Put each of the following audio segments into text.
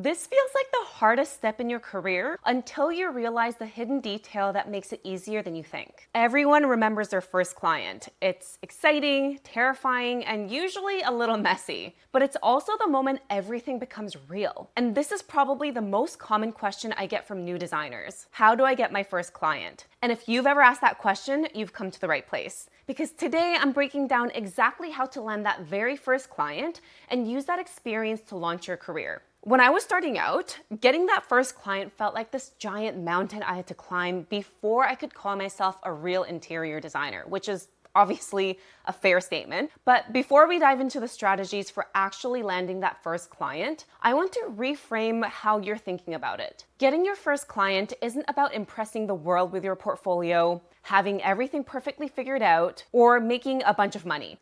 This feels like the hardest step in your career until you realize the hidden detail that makes it easier than you think. Everyone remembers their first client. It's exciting, terrifying, and usually a little messy. But it's also the moment everything becomes real. And this is probably the most common question I get from new designers. How do I get my first client? And if you've ever asked that question, you've come to the right place. Because today I'm breaking down exactly how to land that very first client and use that experience to launch your career. When I was starting out, getting that first client felt like this giant mountain I had to climb before I could call myself a real interior designer, which is obviously a fair statement. But before we dive into the strategies for actually landing that first client, I want to reframe how you're thinking about it. Getting your first client isn't about impressing the world with your portfolio, having everything perfectly figured out, or making a bunch of money.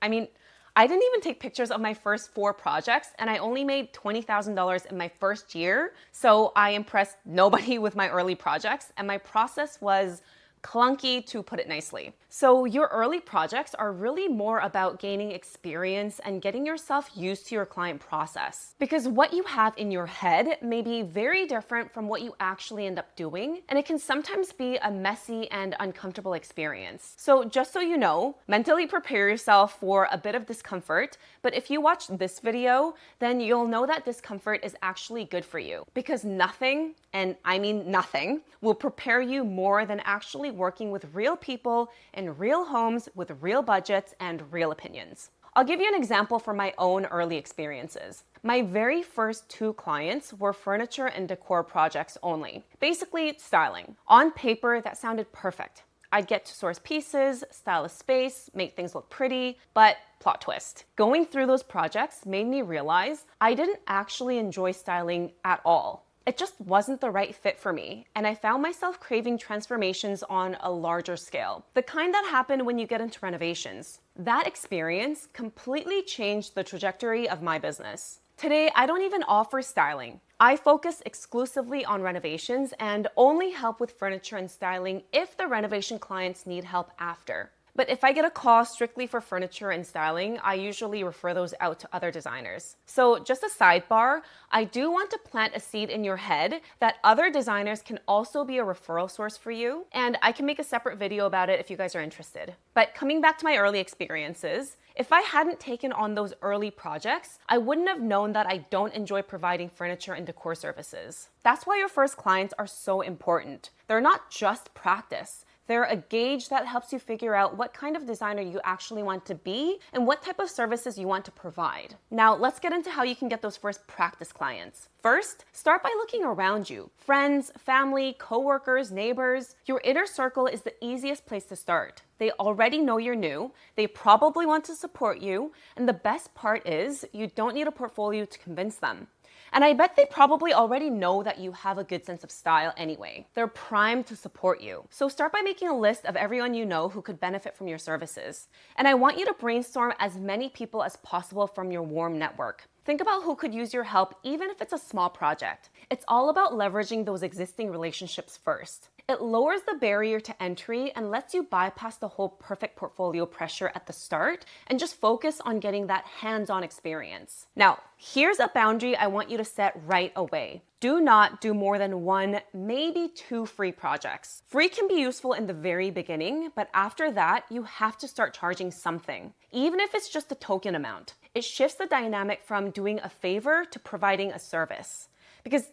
I didn't even take pictures of my first 4 projects, and I only made $20,000 in my first year. So I impressed nobody with my early projects, and my process was clunky, to put it nicely. So your early projects are really more about gaining experience and getting yourself used to your client process. Because what you have in your head may be very different from what you actually end up doing, and it can sometimes be a messy and uncomfortable experience. So just so you know, mentally prepare yourself for a bit of discomfort, but if you watch this video, then you'll know that discomfort is actually good for you. Because nothing, and I mean nothing, will prepare you more than actually working with real people in real homes with real budgets and real opinions. I'll give you an example from my own early experiences. My very first 2 clients were furniture and decor projects only. Basically, styling. On paper, that sounded perfect. I'd get to source pieces, style a space, make things look pretty, but plot twist. Going through those projects made me realize I didn't actually enjoy styling at all. It just wasn't the right fit for me, and I found myself craving transformations on a larger scale. The kind that happen when you get into renovations. That experience completely changed the trajectory of my business. Today, I don't even offer styling. I focus exclusively on renovations and only help with furniture and styling if the renovation clients need help after. But if I get a call strictly for furniture and styling, I usually refer those out to other designers. So just a sidebar, I do want to plant a seed in your head that other designers can also be a referral source for you, and I can make a separate video about it if you guys are interested. But coming back to my early experiences, if I hadn't taken on those early projects, I wouldn't have known that I don't enjoy providing furniture and decor services. That's why your first clients are so important. They're not just practice. They're a gauge that helps you figure out what kind of designer you actually want to be and what type of services you want to provide. Now, let's get into how you can get those first practice clients. First, start by looking around you. Friends, family, coworkers, neighbors. Your inner circle is the easiest place to start. They already know you're new, they probably want to support you, and the best part is you don't need a portfolio to convince them. And I bet they probably already know that you have a good sense of style anyway. They're primed to support you. So start by making a list of everyone you know who could benefit from your services. And I want you to brainstorm as many people as possible from your warm network. Think about who could use your help, even if it's a small project. It's all about leveraging those existing relationships first. It lowers the barrier to entry and lets you bypass the whole perfect portfolio pressure at the start and just focus on getting that hands-on experience. Now, here's a boundary I want you to set right away. Do not do more than 1, maybe 2 free projects. Free can be useful in the very beginning, but after that, you have to start charging something, even if it's just a token amount. It shifts the dynamic from doing a favor to providing a service. Because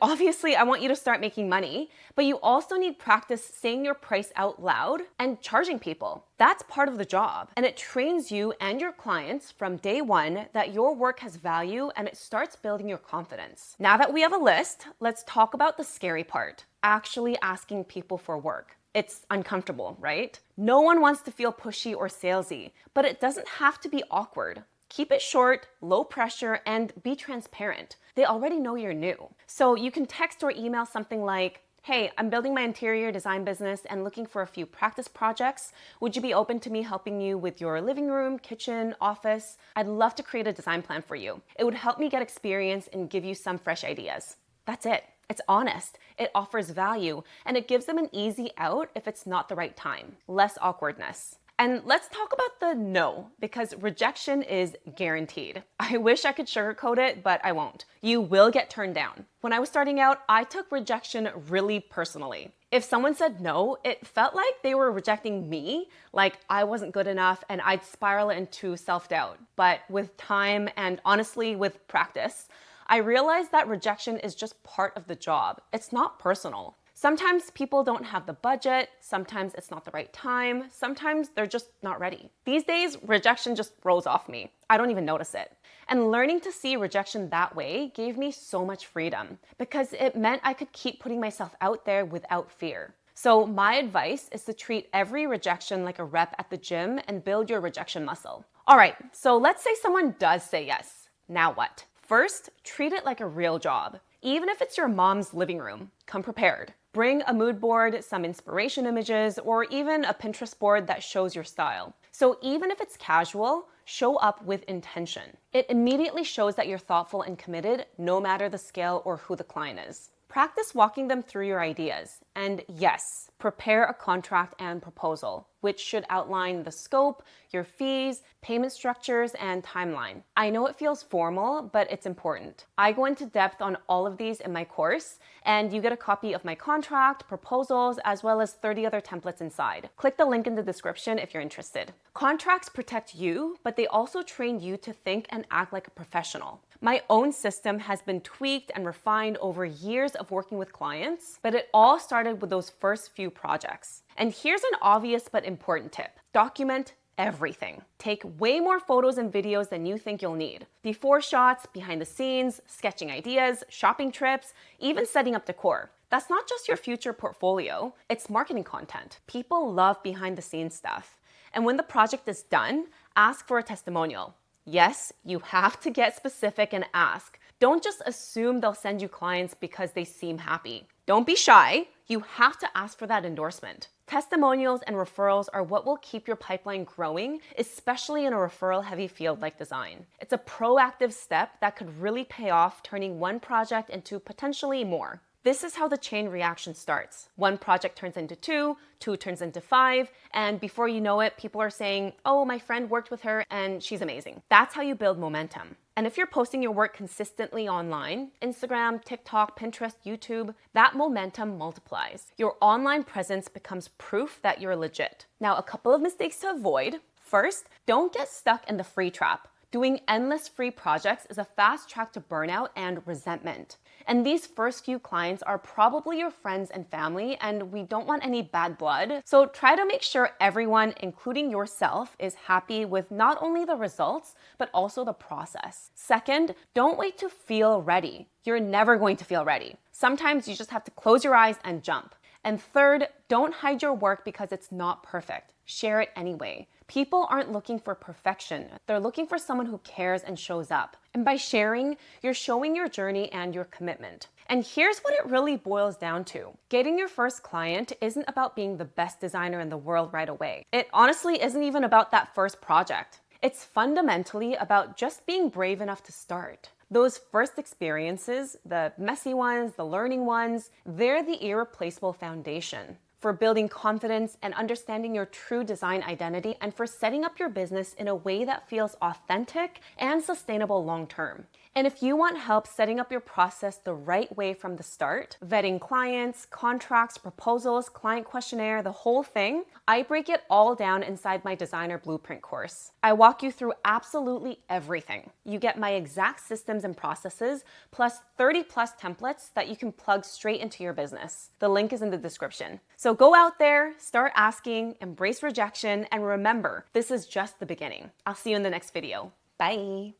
obviously I want you to start making money, but you also need practice saying your price out loud and charging people. That's part of the job, and it trains you and your clients from day one that your work has value, and it starts building your confidence. Now that we have a list, let's talk about the scary part, actually asking people for work. It's uncomfortable, right? No one wants to feel pushy or salesy, but it doesn't have to be awkward. Keep it short, low pressure, and be transparent. They already know you're new. So you can text or email something like, "Hey, I'm building my interior design business and looking for a few practice projects. Would you be open to me helping you with your living room, kitchen, office? I'd love to create a design plan for you. It would help me get experience and give you some fresh ideas." That's it. It's honest, it offers value, and it gives them an easy out if it's not the right time. Less awkwardness. And let's talk about the no, because rejection is guaranteed. I wish I could sugarcoat it, but I won't. You will get turned down. When I was starting out, I took rejection really personally. If someone said no, it felt like they were rejecting me, like I wasn't good enough, and I'd spiral into self-doubt. But with time and honestly with practice, I realized that rejection is just part of the job. It's not personal. Sometimes people don't have the budget, sometimes it's not the right time, sometimes they're just not ready. These days, rejection just rolls off me. I don't even notice it. And learning to see rejection that way gave me so much freedom because it meant I could keep putting myself out there without fear. So my advice is to treat every rejection like a rep at the gym and build your rejection muscle. All right, so let's say someone does say yes. Now what? First, treat it like a real job. Even if it's your mom's living room, come prepared. Bring a mood board, some inspiration images, or even a Pinterest board that shows your style. So even if it's casual, show up with intention. It immediately shows that you're thoughtful and committed, no matter the scale or who the client is. Practice walking them through your ideas. And yes, prepare a contract and proposal, which should outline the scope, your fees, payment structures, and timeline. I know it feels formal, but it's important. I go into depth on all of these in my course, and you get a copy of my contract, proposals, as well as 30 other templates inside. Click the link in the description if you're interested. Contracts protect you, but they also train you to think and act like a professional. My own system has been tweaked and refined over years of working with clients, but it all started with those first few projects. And here's an obvious but important tip. Document everything. Take way more photos and videos than you think you'll need. Before shots, behind the scenes, sketching ideas, shopping trips, even setting up decor. That's not just your future portfolio, it's marketing content. People love behind the scenes stuff. And when the project is done, ask for a testimonial. Yes, you have to get specific and ask. Don't just assume they'll send you clients because they seem happy. Don't be shy. You have to ask for that endorsement. Testimonials and referrals are what will keep your pipeline growing, especially in a referral-heavy field like design. It's a proactive step that could really pay off, turning one project into potentially more. This is how the chain reaction starts. One project turns into two turns into 5, and before you know it, people are saying, oh, my friend worked with her and she's amazing. That's how you build momentum. And if you're posting your work consistently online, Instagram, TikTok, Pinterest, YouTube, that momentum multiplies. Your online presence becomes proof that you're legit. Now, a couple of mistakes to avoid. First, don't get stuck in the free trap. Doing endless free projects is a fast track to burnout and resentment. And these first few clients are probably your friends and family, and we don't want any bad blood. So try to make sure everyone, including yourself, is happy with not only the results, but also the process. Second, don't wait to feel ready. You're never going to feel ready. Sometimes you just have to close your eyes and jump. And third, don't hide your work because it's not perfect. Share it anyway. People aren't looking for perfection. They're looking for someone who cares and shows up. And by sharing, you're showing your journey and your commitment. And here's what it really boils down to. Getting your first client isn't about being the best designer in the world right away. It honestly isn't even about that first project. It's fundamentally about just being brave enough to start. Those first experiences, the messy ones, the learning ones, they're the irreplaceable foundation for building confidence and understanding your true design identity, and for setting up your business in a way that feels authentic and sustainable long term. And if you want help setting up your process the right way from the start, vetting clients, contracts, proposals, client questionnaire, the whole thing, I break it all down inside my Designer Blueprint course. I walk you through absolutely everything. You get my exact systems and processes, plus 30 plus templates that you can plug straight into your business. The link is in the description. So go out there, start asking, embrace rejection, and remember, this is just the beginning. I'll see you in the next video. Bye.